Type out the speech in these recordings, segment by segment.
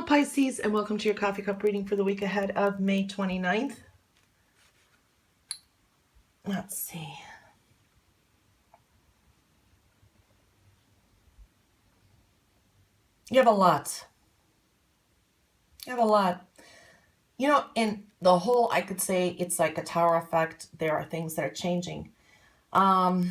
Pisces, and welcome to your coffee cup reading for the week ahead of May 29th. Let's see. You have a lot. In the whole, I could say it's like a tower effect. There are things that are changing. You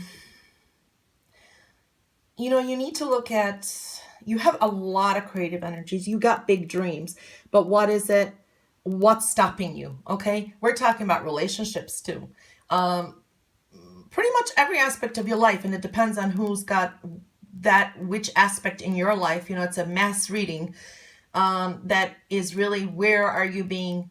need to look at, you have a lot of creative energies. You got big dreams, but what is it? What's stopping you? Okay. We're talking about relationships too. Pretty much every aspect of your life. And it depends on who's got which aspect in your life. It's a mass reading. That is really, where are you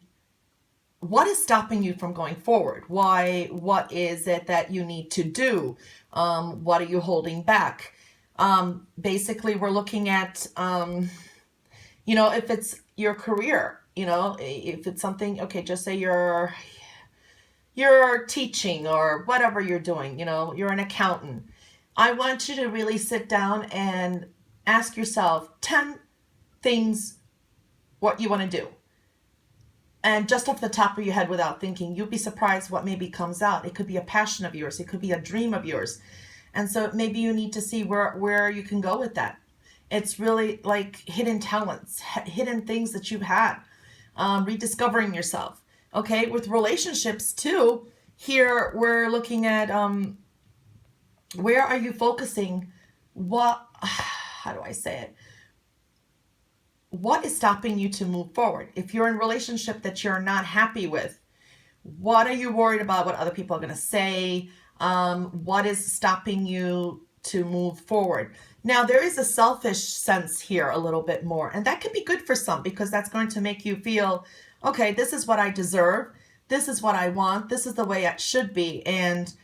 what is stopping you from going forward? What is it that you need to do? What are you holding back? Basically, we're looking at, if it's your career, if it's something, okay, just say you're teaching or whatever you're doing, you're an accountant. I want you to really sit down and ask yourself 10 things what you want to do. And just off the top of your head without thinking, you'll be surprised what maybe comes out. It could be a passion of yours. It could be a dream of yours. And so maybe you need to see where you can go with that. It's really like hidden talents, hidden things that you've had, rediscovering yourself. Okay, with relationships too, here we're looking at where are you focusing? How do I say it? What is stopping you to move forward? If you're in a relationship that you're not happy with, what are you worried about? What other people are going to say? What is stopping you to move forward? Now, there is a selfish sense here a little bit more, and that can be good for some because that's going to make you feel, okay, this is what I deserve. This is what I want. This is the way it should be. And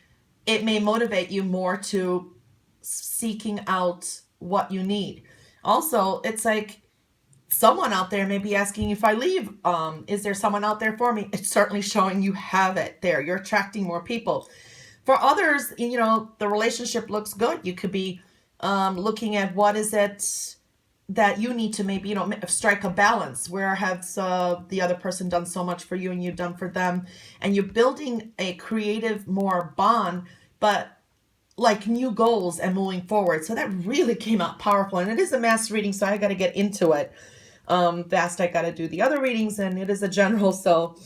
it may motivate you more to seeking out what you need. Also, it's like someone out there may be asking, if I leave, is there someone out there for me? It's certainly showing you have it there. You're attracting more people. For others, the relationship looks good. You could be looking at what is it that you need to maybe, strike a balance. Where has the other person done so much for you and you've done for them? And you're building a creative, more bond, but like new goals and moving forward. So that really came out powerful. And it is a mass reading, so I got to get into it fast. I got to do the other readings, and it is a general. So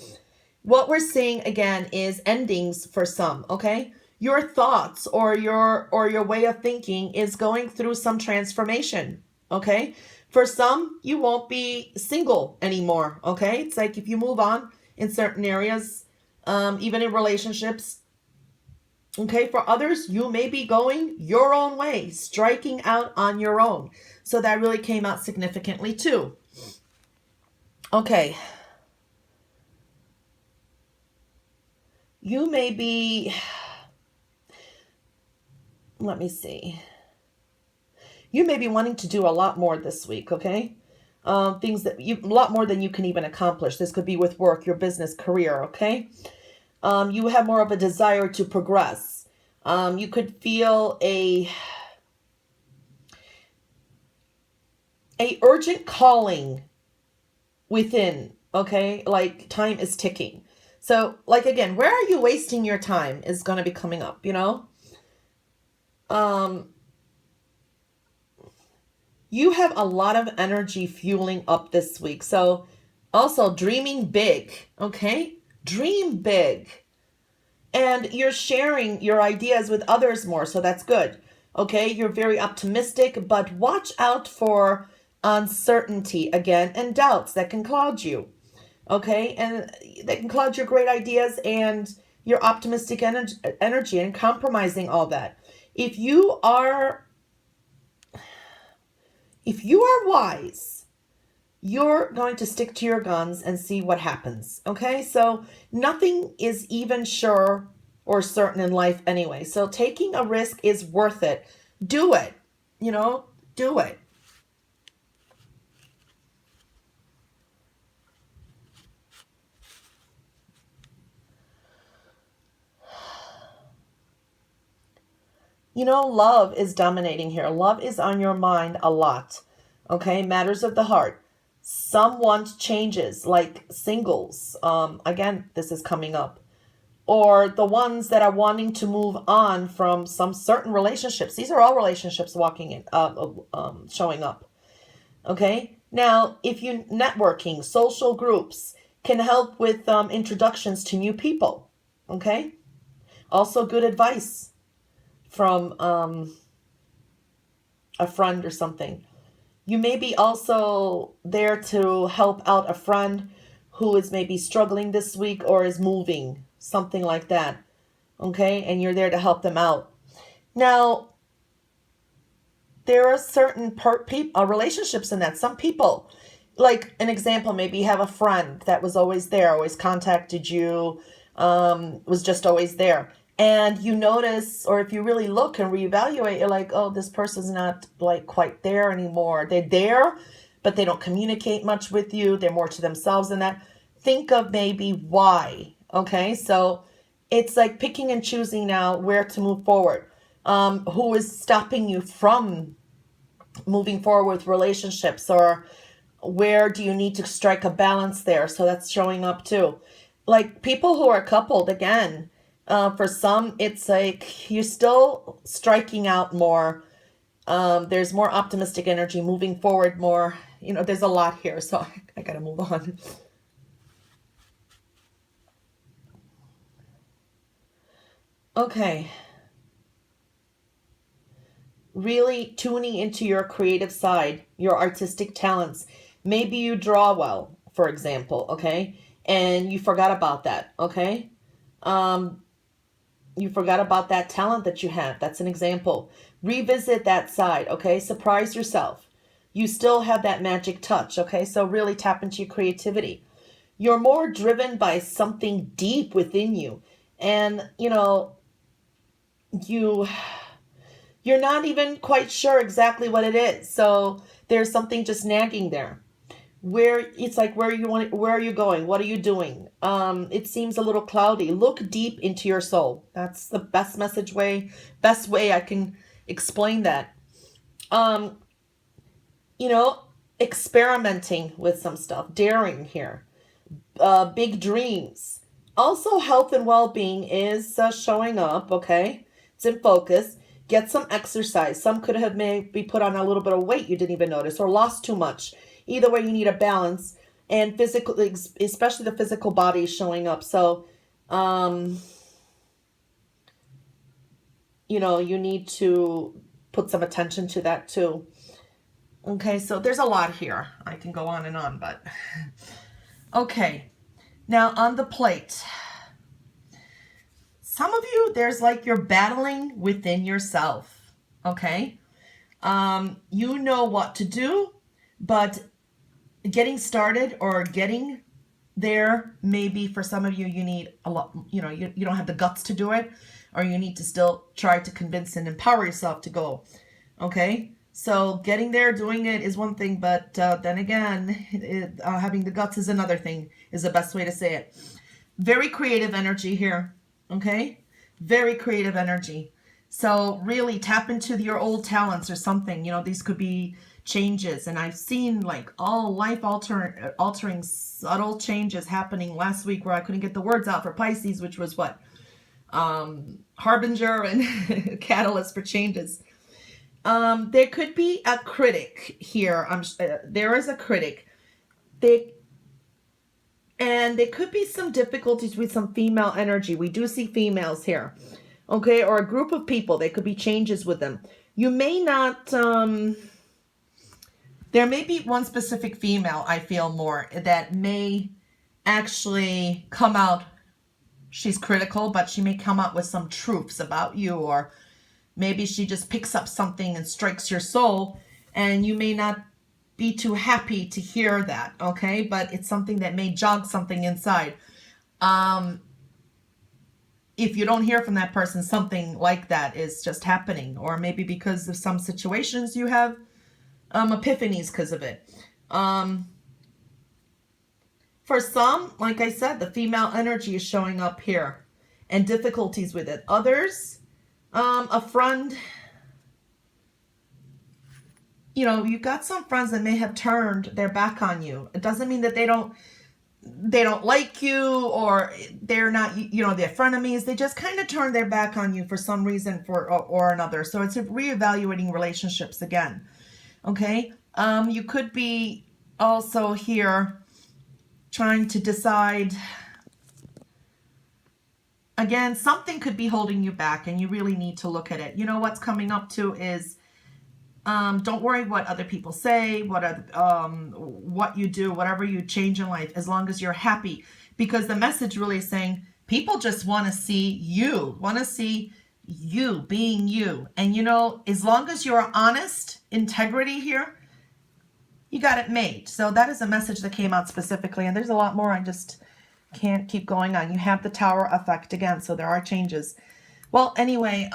what we're seeing again is endings for some, okay? Your thoughts or your way of thinking is going through some transformation, okay? For some, you won't be single anymore, okay? It's like if you move on in certain areas, even in relationships, okay? For others, you may be going your own way, striking out on your own. So that really came out significantly too. Okay. You may be, let me see. You may be wanting to do a lot more this week, okay? Things that a lot more than you can even accomplish. This could be with work, your business, career, okay? You have more of a desire to progress. You could feel a urgent calling within, okay? Like time is ticking. So, like, again, where are you wasting your time is going to be coming up, You have a lot of energy fueling up this week. So, also dreaming big, okay? Dream big. And you're sharing your ideas with others more, so that's good. Okay, you're very optimistic, but watch out for uncertainty again and doubts that can cloud you. Okay, and they can cloud your great ideas and your optimistic energy and compromising all that. If you are wise, you're going to stick to your guns and see what happens. Okay, so nothing is even sure or certain in life anyway. So taking a risk is worth it. Do it. Do it. Love is dominating here. Love is on your mind a lot. Okay, matters of the heart. Some want changes, like singles. Again, this is coming up. Or the ones that are wanting to move on from some certain relationships. These are all relationships walking in, showing up. Okay. Now, if you networking, social groups can help with introductions to new people. Okay. Also, good advice from a friend or something. You may be also there to help out a friend who is maybe struggling this week or is moving, something like that. Okay, and you're there to help them out. Now, there are certain relationships in that. Some people, like an example, maybe you have a friend that was always there, always contacted you, was just always there. And you notice, or if you really look and reevaluate, you're like, oh, this person's not like quite there anymore. They're there, but they don't communicate much with you. They're more to themselves than that. Think of maybe why. Okay, so it's like picking and choosing now where to move forward. Who is stopping you from moving forward with relationships, or where do you need to strike a balance there? So that's showing up too. Like people who are coupled, again, for some, it's like you're still striking out more. There's more optimistic energy, moving forward more. There's a lot here, so I gotta move on. Okay. Really tuning into your creative side, your artistic talents. Maybe you draw well, for example, okay? And you forgot about that, okay? Um, you forgot about that talent that you have. That's an example. Revisit that side, okay? Surprise yourself. You still have that magic touch, okay? So really tap into your creativity. You're more driven by something deep within you. And, you you're not even quite sure exactly what it is. So there's something just nagging there. Where it's like where are you going? What are you doing? It seems a little cloudy. Look deep into your soul. That's the best way I can explain that. Um, you know, Experimenting with some stuff, daring here. Big dreams. Also, health and well-being is showing up, okay? It's in focus. Get some exercise. Some could have maybe put on a little bit of weight you didn't even notice, or lost too much. Either way, you need a balance. And physical, especially the physical body is showing up. So, um, you need to put some attention to that too. Okay, so there's a lot here. I can go on and on, but okay. Now on the plate, some of you, there's like you're battling within yourself. Okay. You know what to do, but getting started or getting there, maybe for some of you, you need a lot, you don't have the guts to do it, or you need to still try to convince and empower yourself to go. Okay. So getting there, doing it is one thing, but then again, having the guts is another thing, is the best way to say it. Very creative energy here, okay? Very creative energy. So really tap into your old talents or something. These could be changes. And I've seen like all life-altering subtle changes happening last week where I couldn't get the words out for Pisces, which was what? Harbinger and catalyst for changes. There could be a critic here. There is a critic. And there could be some difficulties with some female energy. We do see females here. Okay, or a group of people. There could be changes with them. You may not, there may be one specific female, I feel more, that may actually come out, she's critical, but she may come out with some truths about you, or maybe she just picks up something and strikes your soul, and you may not be too happy to hear that, okay? But it's something that may jog something inside. If you don't hear from that person, something like that is just happening, or maybe because of some situations you have epiphanies because of it. For some, like I said, the female energy is showing up here and difficulties with it. Others, a friend you've got some friends that may have turned their back on you. It doesn't mean that they don't like you, or they're not, they're frenemies. They just kind of turn their back on you for some reason or another. So it's reevaluating relationships again. Okay. You could be also here trying to decide, again, something could be holding you back and you really need to look at it. What's coming up too is, don't worry what other people say, what you do, whatever you change in life, as long as you're happy. Because the message really is saying people just want to see you, being you. And as long as you're honest, integrity here, you got it made. So that is a message that came out specifically. And there's a lot more. I just can't keep going on. You have the Tower effect again. So there are changes. Well, anyway,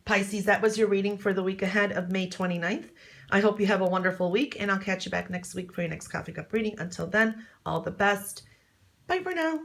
Pisces, that was your reading for the week ahead of May 29th. I hope you have a wonderful week, and I'll catch you back next week for your next Coffee Cup reading. Until then, all the best. Bye for now.